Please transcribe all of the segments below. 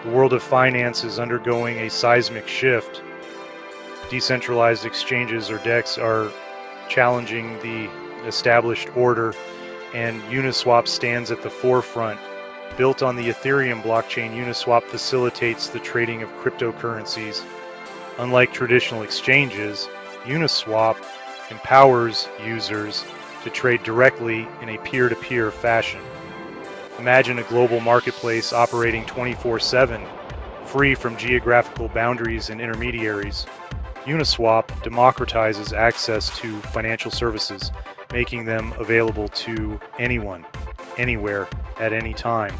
The world of finance is undergoing a seismic shift. Decentralized exchanges, or DEXs, are challenging the established order, and Uniswap stands at the forefront. Built on the Ethereum blockchain, Uniswap facilitates the trading of cryptocurrencies. Unlike traditional exchanges, Uniswap empowers users to trade directly in a peer-to-peer fashion. Imagine a global marketplace operating 24/7, free from geographical boundaries and intermediaries. Uniswap democratizes access to financial services, making them available to anyone, anywhere, at any time.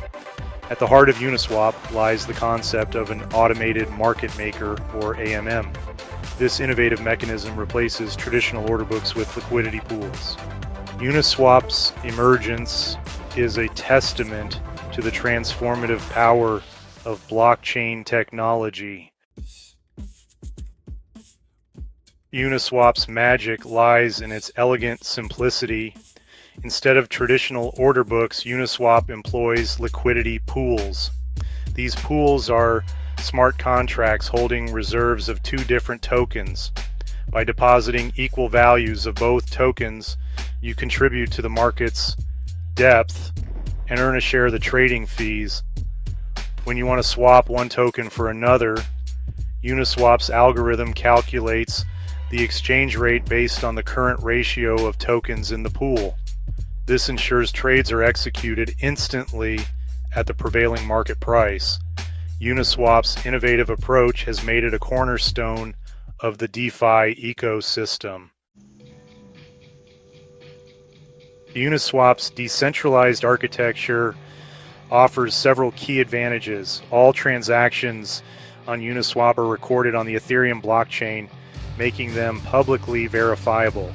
At the heart of Uniswap lies the concept of an automated market maker, or AMM. This innovative mechanism replaces traditional order books with liquidity pools. Uniswap's emergence is a testament to the transformative power of blockchain technology. Uniswap's magic lies in its elegant simplicity. Instead of traditional order books, Uniswap employs liquidity pools. These pools are smart contracts holding reserves of two different tokens. By depositing equal values of both tokens, you contribute to the market's depth and earn a share of the trading fees. When you want to swap one token for another, Uniswap's algorithm calculates the exchange rate based on the current ratio of tokens in the pool. This ensures trades are executed instantly at the prevailing market price. Uniswap's innovative approach has made it a cornerstone of the DeFi ecosystem. Uniswap's decentralized architecture offers several key advantages. All transactions on Uniswap are recorded on the Ethereum blockchain, making them publicly verifiable.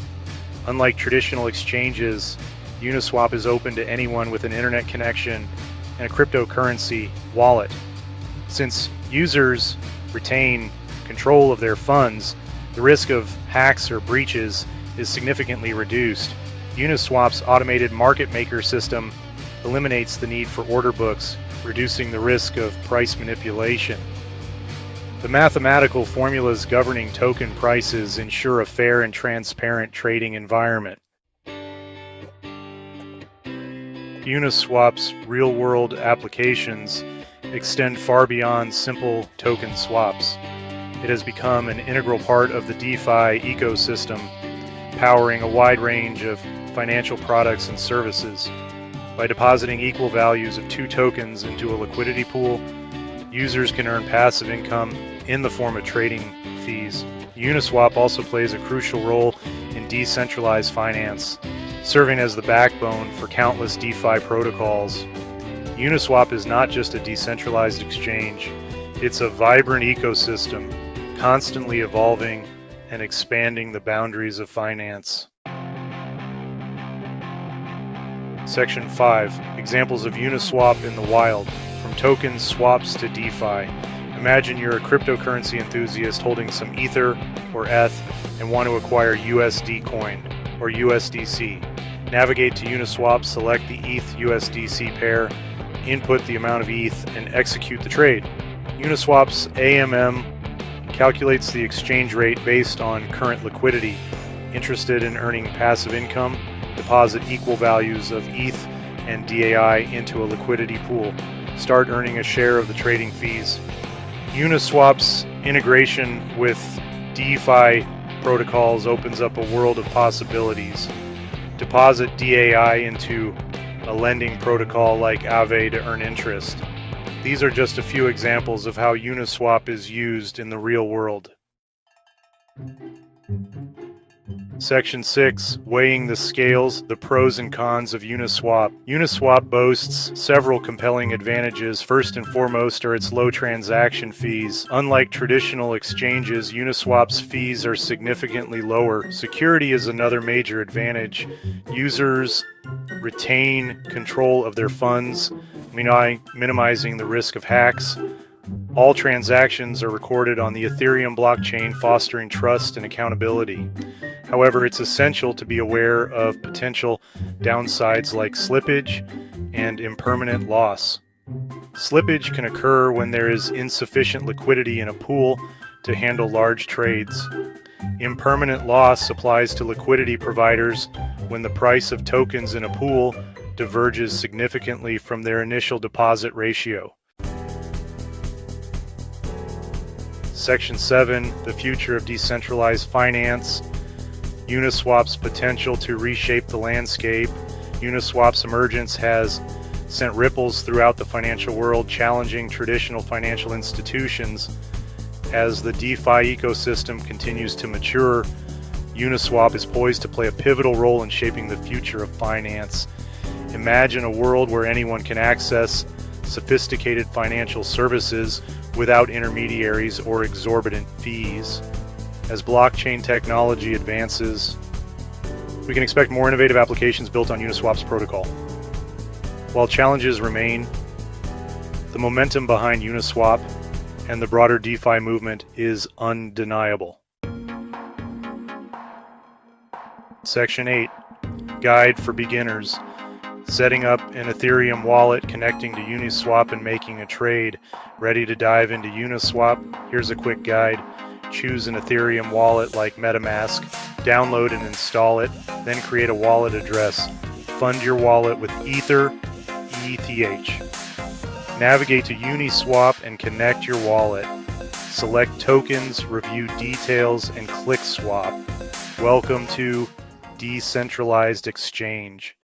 Unlike traditional exchanges, Uniswap is open to anyone with an internet connection and a cryptocurrency wallet. Since users retain control of their funds, the risk of hacks or breaches is significantly reduced. Uniswap's automated market maker system eliminates the need for order books, reducing the risk of price manipulation. The mathematical formulas governing token prices ensure a fair and transparent trading environment. Uniswap's real-world applications extend far beyond simple token swaps. It has become an integral part of the DeFi ecosystem, powering a wide range of financial products and services. By depositing equal values of two tokens into a liquidity pool, users can earn passive income in the form of trading fees. Uniswap also plays a crucial role in decentralized finance, serving as the backbone for countless DeFi protocols. Uniswap is not just a decentralized exchange, it's a vibrant ecosystem, constantly evolving and expanding the boundaries of finance. Section 5. Examples of Uniswap in the wild, from tokens, swaps to DeFi. Imagine you're a cryptocurrency enthusiast holding some Ether or ETH and want to acquire USD coin or USDC. Navigate to Uniswap, select the ETH-USDC pair, input the amount of ETH, and execute the trade. Uniswap's AMM calculates the exchange rate based on current liquidity. Interested in earning passive income? Deposit equal values of ETH and DAI into a liquidity pool. Start earning a share of the trading fees. Uniswap's integration with DeFi protocols opens up a world of possibilities. Deposit DAI into a lending protocol like Aave to earn interest. These are just a few examples of how Uniswap is used in the real world. Section 6. Weighing the scales, the pros and cons of Uniswap. Uniswap boasts several compelling advantages. First and foremost are its low transaction fees. Unlike traditional exchanges, Uniswap's fees are significantly lower. Security is another major advantage. Users retain control of their funds, minimizing the risk of hacks. All transactions are recorded on the Ethereum blockchain, fostering trust and accountability. However, it's essential to be aware of potential downsides like slippage and impermanent loss. Slippage can occur when there is insufficient liquidity in a pool to handle large trades. Impermanent loss applies to liquidity providers when the price of tokens in a pool diverges significantly from their initial deposit ratio. Section 7, the future of decentralized finance. Uniswap's potential to reshape the landscape. Uniswap's emergence has sent ripples throughout the financial world, challenging traditional financial institutions. As the DeFi ecosystem continues to mature, Uniswap is poised to play a pivotal role in shaping the future of finance. Imagine a world where anyone can access sophisticated financial services without intermediaries or exorbitant fees. As blockchain technology advances, we can expect more innovative applications built on Uniswap's protocol. While challenges remain, the momentum behind Uniswap and the broader DeFi movement is undeniable. Section 8, Guide for Beginners. Setting up an Ethereum wallet, connecting to Uniswap, and making a trade. Ready to dive into Uniswap? Here's a quick guide. Choose an Ethereum wallet like MetaMask, download and install it, then create a wallet address. Fund your wallet with Ether, ETH. Navigate to Uniswap and connect your wallet. Select tokens, review details, and click swap. Welcome to Decentralized Exchange.